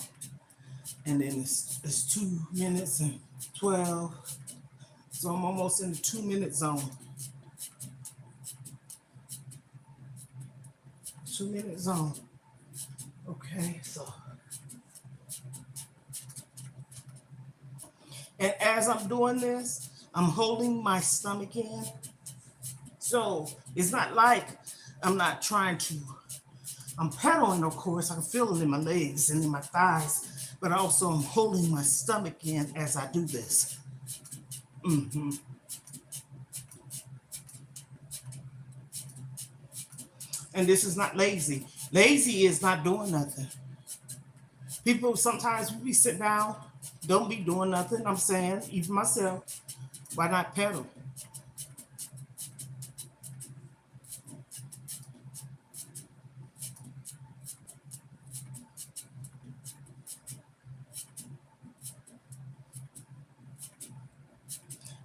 And then it's 2 minutes and 12. So I'm almost in the 2-minute zone. 2-minute zone. Okay, so. And as I'm doing this, I'm holding my stomach in. So it's not like I'm not trying to, I'm pedaling, of course. I can feel it in my legs and in my thighs, but also I'm holding my stomach in as I do this. And this is not lazy. Lazy is not doing nothing. People sometimes we sit down, don't be doing nothing. I'm saying, even myself, why not pedal?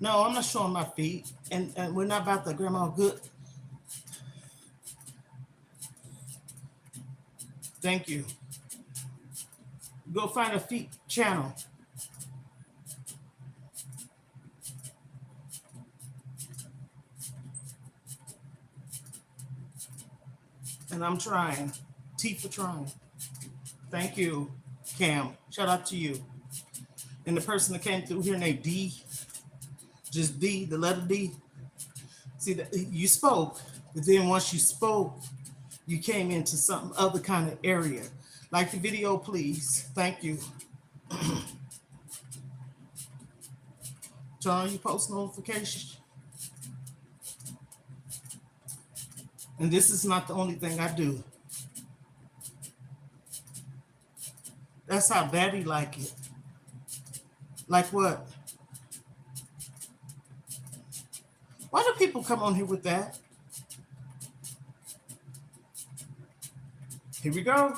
No, I'm not showing my feet, and we're not about the grandma good. Thank you. Go find a feet channel. And I'm trying. T for trying. Thank you, Cam. Shout out to you. And the person that came through here named D, just D, the letter D. See, you spoke, but then once you spoke, you came into some other kind of area. Like the video, please. Thank you. Turn on your post notifications. And this is not the only thing I do. That's how Betty like it. Like what? Why do people come on here with that? Here we go.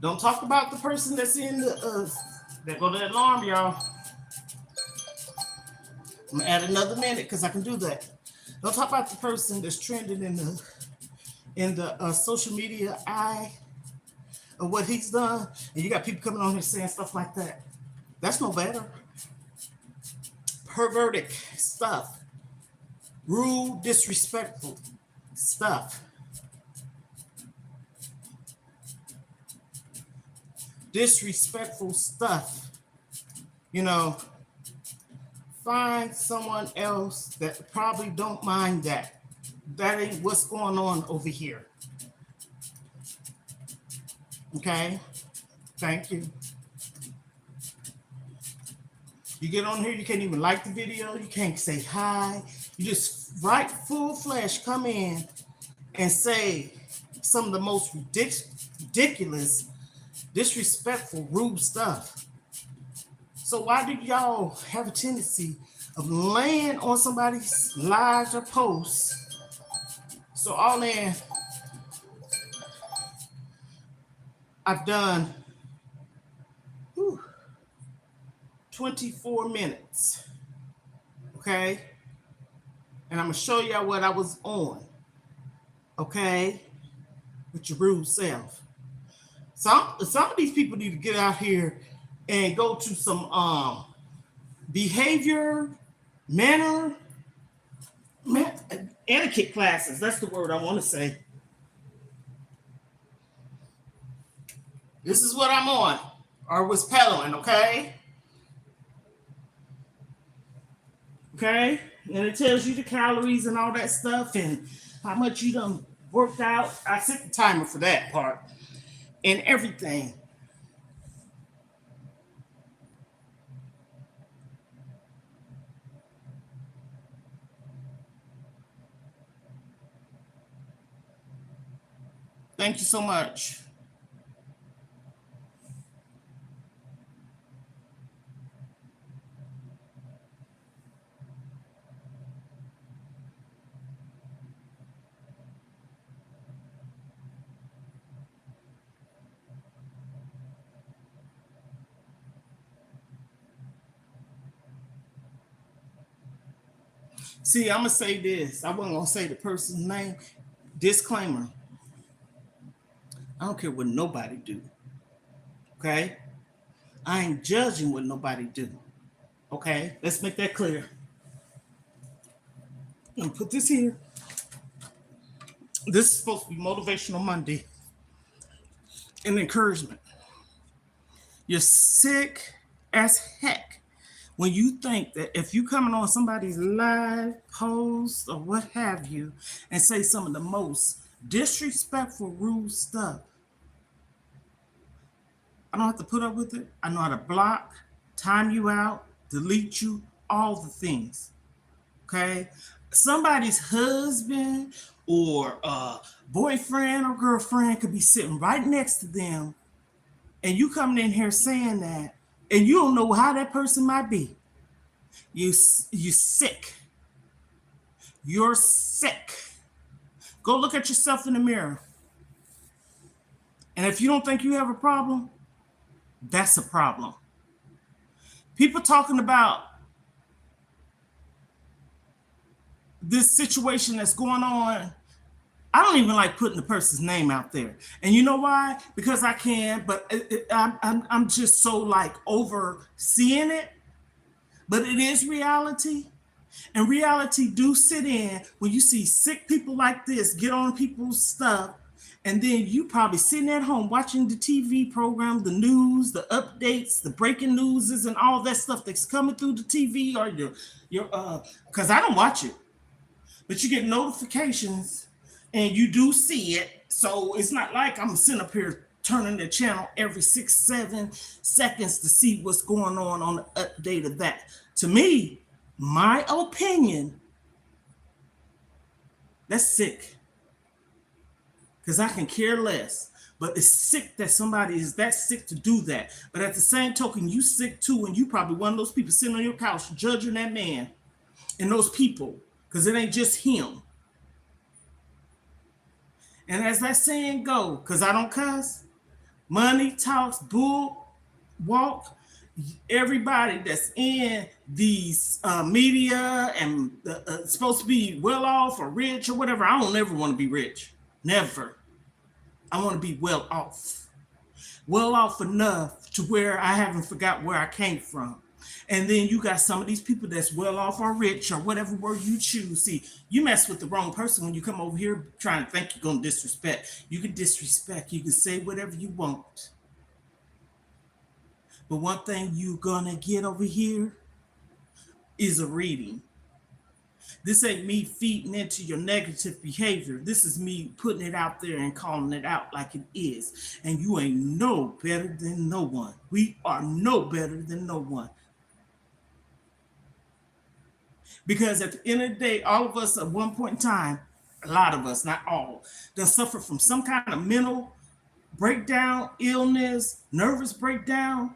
Don't talk about the person that's in the there go the alarm, y'all. I'm gonna add another minute because I can do that. Don't talk about the person that's trending in the social media eye of what he's done, and you got people coming on here saying stuff like that. That's no better. Pervertic stuff, rude, disrespectful stuff. Disrespectful stuff. You know, find someone else that probably don't mind that. That ain't what's going on over here. Okay? Thank you. You get on here, you can't even like the video, you can't say hi. You just right full flesh come in and say some of the most ridiculous, disrespectful, rude stuff. So why do y'all have a tendency of laying on somebody's lives or posts? So all in, I've done 24 minutes, okay? And I'm gonna show y'all what I was on, okay? With your rude self. Some of these people need to get out here and go to some behavior manner, etiquette classes. That's the word I want to say. This is what I'm on or was peddling, okay? Okay? And it tells you the calories and all that stuff and how much you done worked out. I set the timer for that part and everything. Thank you so much. See, I'm gonna say this. I wasn't gonna say the person's name. Disclaimer: I don't care what nobody do. Okay, I ain't judging what nobody do. Okay, let's make that clear. I'm gonna put this here. This is supposed to be motivational Monday and encouragement. You're sick as heck when you think that if you coming on somebody's live post or what have you and say some of the most disrespectful, rude stuff, I don't have to put up with it. I know how to block, time you out, delete you, all the things. Okay? Somebody's husband or boyfriend or girlfriend could be sitting right next to them, and you coming in here saying that, and you don't know how that person might be. You sick. You're sick. Go look at yourself in the mirror. And if you don't think you have a problem, that's a problem. People talking about this situation that's going on. I don't even like putting the person's name out there. And you know why? Because I can, but I'm just so like overseeing it. But it is reality. And reality do sit in when you see sick people like this get on people's stuff. And then you probably sitting at home watching the TV program, the news, the updates, the breaking newses, and all that stuff that's coming through the TV or your because I don't watch it, but you get notifications and you do see it. So it's not like I'm sitting up here turning the channel every 6-7 seconds to see what's going on the update of that. To me, my opinion, that's sick. Because I can care less. But it's sick that somebody is that sick to do that. But at the same token, you sick too, and you probably one of those people sitting on your couch judging that man and those people. Because it ain't just him. And as that saying go, because I don't cuss, money talks, bull walk. Everybody that's in these media and supposed to be well off or rich or whatever, I don't ever want to be rich. Never. I want to be well off. Well off enough to where I haven't forgot where I came from. And then you got some of these people that's well off or rich or whatever word you choose. See, you mess with the wrong person when you come over here trying to think you're going to disrespect. You can disrespect. You can say whatever you want. But one thing you're going to get over here is a reading. This ain't me feeding into your negative behavior. This is me putting it out there and calling it out like it is. And you ain't no better than no one. We are no better than no one. Because at the end of the day, all of us at one point in time, a lot of us, not all, that suffer from some kind of mental breakdown, illness, nervous breakdown.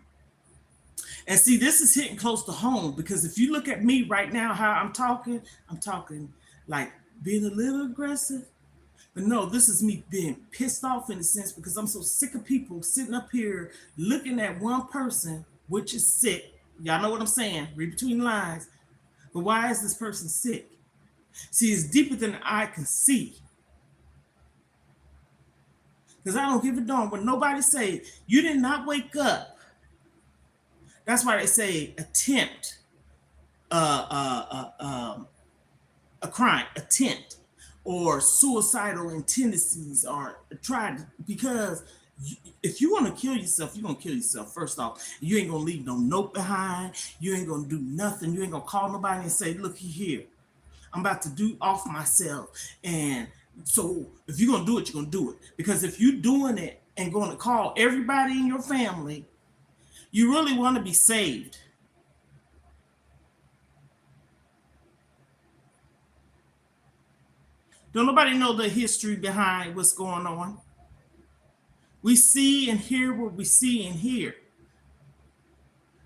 And see, this is hitting close to home because if you look at me right now, how I'm talking like being a little aggressive. But no, this is me being pissed off in a sense because I'm so sick of people sitting up here looking at one person, which is sick. Y'all know what I'm saying? Read between the lines. But why is this person sick? See, it's deeper than the eye can see. Because I don't give a darn when nobody say, you did not wake up. That's why they say attempt. a crime attempt or suicidal tendencies are tried because if you want to kill yourself, you're gonna kill yourself first off. You ain't gonna leave no note behind. You ain't gonna do nothing. You ain't gonna call nobody and say, "Looky here, I'm about to do off myself." And so, if you're gonna do it, you're gonna do it. Because if you're doing it and going to call everybody in your family, you really want to be saved. Don't nobody know the history behind what's going on. We see and hear what we see and hear,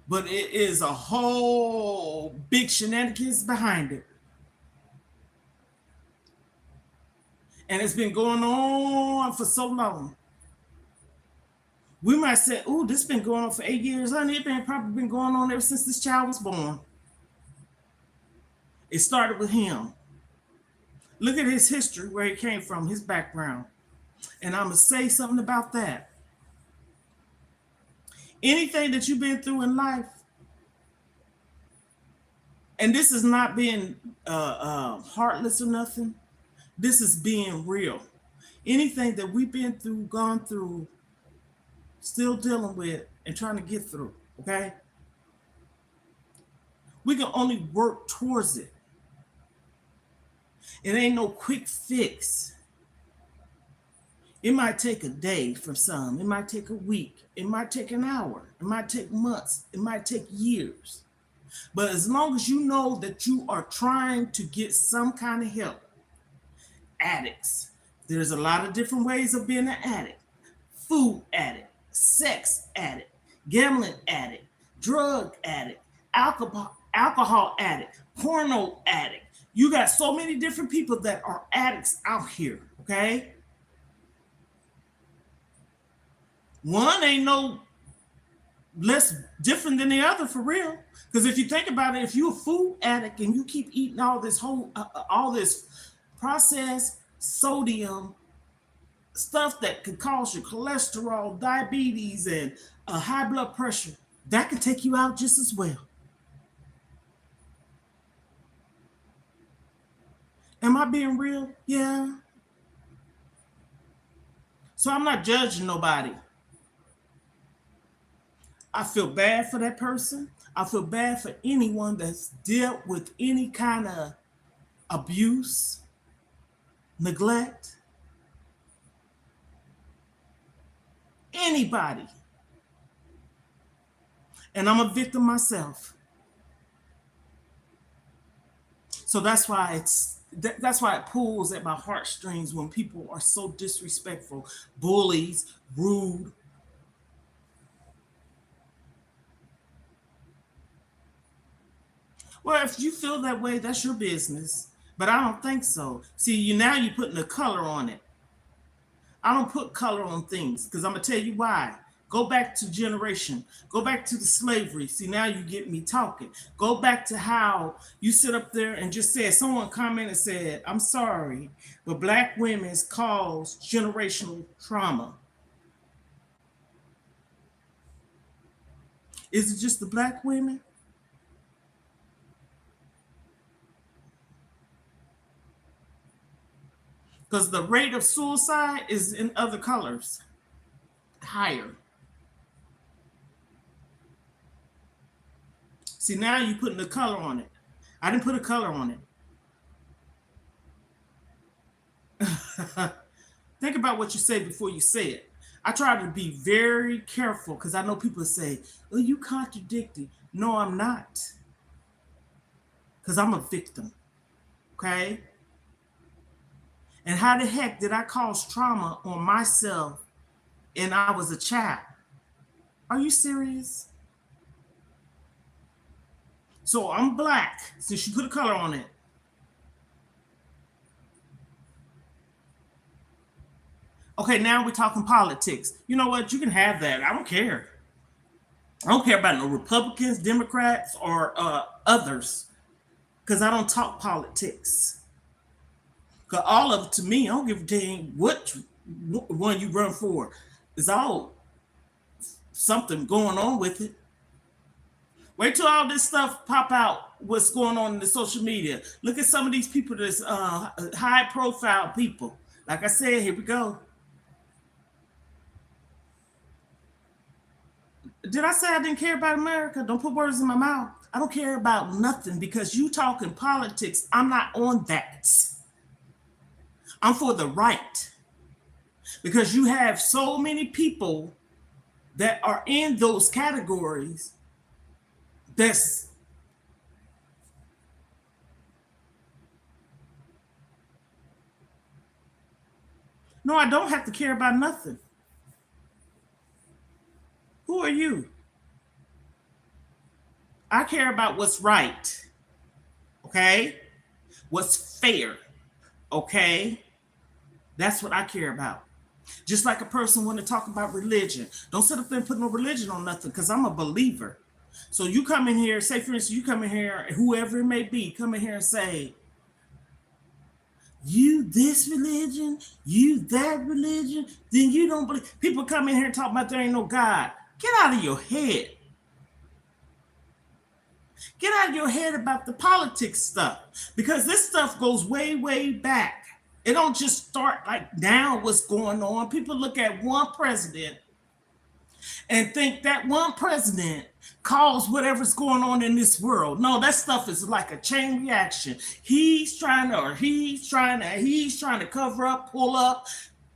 but it is a whole big shenanigans behind it. And it's been going on for so long. We might say, "Oh, this been going on for 8 years." Honey, it been probably been going on ever since this child was born. It started with him. Look at his history, where he came from, his background. And I'm going to say something about that. Anything that you've been through in life, and this is not being heartless or nothing, this is being real. Anything that we've been through, gone through, still dealing with, and trying to get through, okay? We can only work towards it. It ain't no quick fix. It might take a day for some. It might take a week. It might take an hour. It might take months. It might take years. But as long as you know that you are trying to get some kind of help, addicts, there's a lot of different ways of being an addict. Food addict, sex addict, gambling addict, drug addict, alcohol addict, porno addict. You got so many different people that are addicts out here, okay? One ain't no less different than the other for real. Because if you think about it, if you're a food addict and you keep eating all this processed sodium stuff that could cause your cholesterol, diabetes, and high blood pressure, that can take you out just as well. Am I being real? Yeah. So I'm not judging nobody. I feel bad for that person. I feel bad for anyone that's dealt with any kind of abuse, neglect, anybody. And I'm a victim myself. So that's why it pulls at my heartstrings when people are so disrespectful, bullies, rude. Well, if you feel that way, that's your business. But I don't think so. See, you're putting a color on it. I don't put color on things because I'm gonna tell you why. Go back to generation. Go back to the slavery. See, now you get me talking. Go back to how you sit up there and just said, someone commented and said, "I'm sorry, but black women's cause generational trauma." Is it just the black women? Because the rate of suicide is in other colors higher. See, now you're putting a color on it. I didn't put a color on it. Think about what you say before you say it. I try to be very careful because I know people say, "Oh, you contradicting." No, I'm not. Because I'm a victim. Okay. And how the heck did I cause trauma on myself and I was a child? Are you serious? So I'm black, since you put a color on it. Okay, now we're talking politics. You know what? You can have that. I don't care. I don't care about no Republicans, Democrats, or others, because I don't talk politics. Because all of it to me, I don't give a damn what one you run for. It's all something going on with it. Wait till all this stuff pop out. What's going on in the social media? Look at some of these people that's high profile people. Like I said, here we go. Did I say I didn't care about America? Don't put words in my mouth. I don't care about nothing because you talking politics. I'm not on that. I'm for the right because you have so many people that are in those categories. That's no, I don't have to care about nothing. Who are you? I care about what's right. Okay? What's fair. Okay? That's what I care about. Just like a person want to talk about religion. Don't sit up there and put no religion on nothing because I'm a believer. So you come in here, say for instance, you come in here, whoever it may be, come in here and say, you this religion, you that religion, then you don't believe. People come in here and talk about there ain't no God. Get out of your head. Get out of your head about the politics stuff because this stuff goes way, way back. It don't just start like now what's going on. People look at one president and think that one president caused whatever's going on in this world. No, that stuff is like a chain reaction. He's trying to cover up, pull up,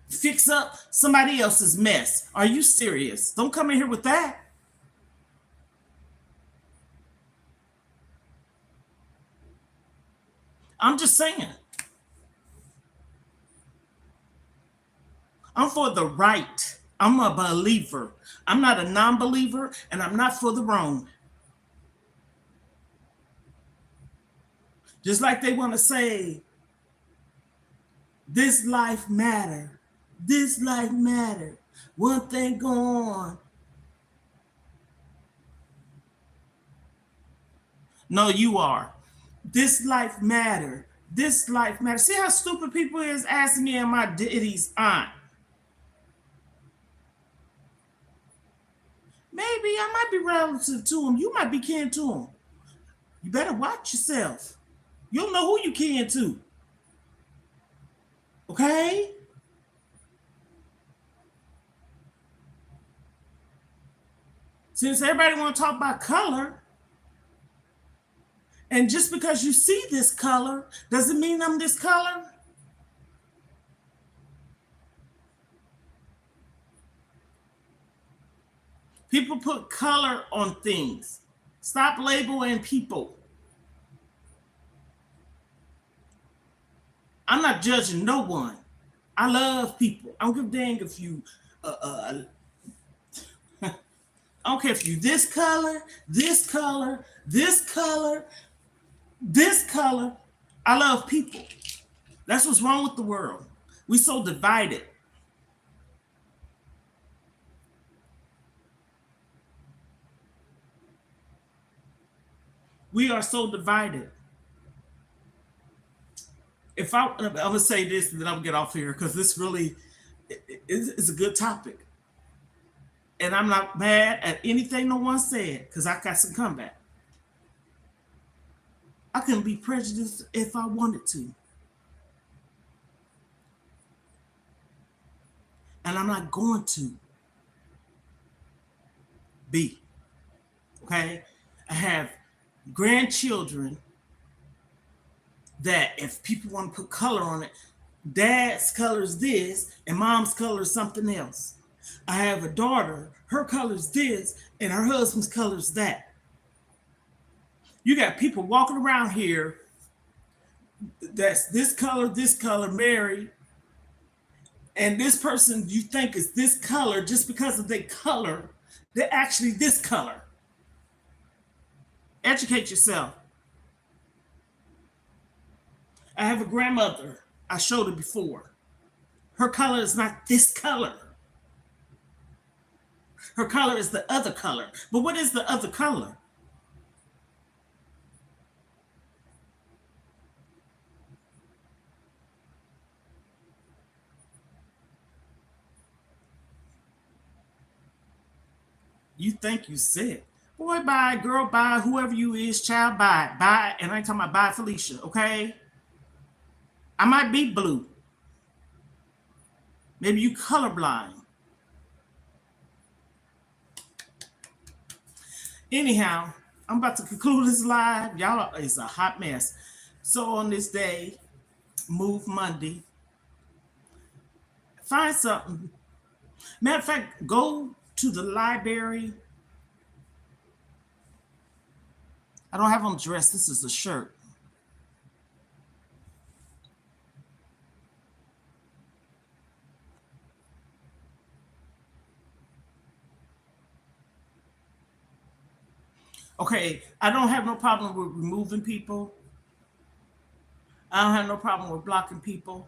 fix up somebody else's mess. Are you serious? Don't come in here with that. I'm just saying. I'm for the right. I'm a believer. I'm not a non believer, and I'm not for the wrong. Just like they want to say, this life matter. This life matter. One thing go on. No, you are. This life matter. This life matter. See how stupid people is asking me, am I Diddy's aunt? Maybe I might be relative to him. You might be kin to him. You better watch yourself. You don't know who you kin to. Okay? Since everybody want to talk about color, and just because you see this color doesn't mean I'm this color. People put color on things. Stop labeling people. I'm not judging no one. I love people. I don't give a dang if you I don't care if you this color, this color, this color, this color. I love people. That's what's wrong with the world. We so divided. We are so divided. If I'm gonna say this, and then I'm gonna get off here because this really is a good topic, and I'm not mad at anything no one said because I got some comeback. I can be prejudiced if I wanted to, and I'm not going to be. Okay, I have grandchildren that if people want to put color on it, dad's color is this and mom's color is something else. I have a daughter, her color is this and her husband's color is that. You got people walking around here that's this color, married, and this person you think is this color just because of their color, they're actually this color. Educate yourself. I have a grandmother. I showed it before. Her color is not this color. Her color is the other color. But what is the other color? You think you sick. Boy, bye. Girl, bye. Whoever you is, child, bye. Bye. And I ain't talking about bye, Felicia, okay? I might be blue. Maybe you colorblind. Anyhow, I'm about to conclude this live. Y'all is a hot mess. So on this day, Move Monday, find something. Matter of fact, go to the library. I don't have on a dress. This is a shirt. Okay, I don't have no problem with removing people. I don't have no problem with blocking people.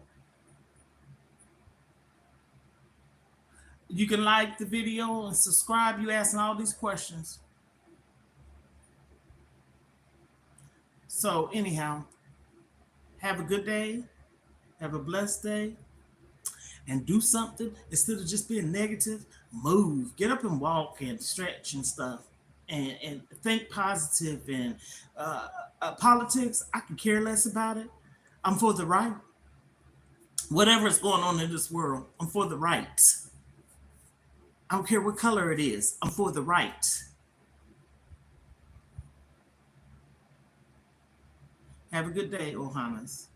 You can like the video and subscribe. You asking all these questions. So anyhow, have a good day. Have a blessed day. And do something instead of just being negative. Move. Get up and walk and stretch and stuff. And think positive. And politics, I can care less about it. I'm for the right. Whatever is going on in this world, I'm for the right. I don't care what color it is. I'm for the right. Have a good day, Ohanas.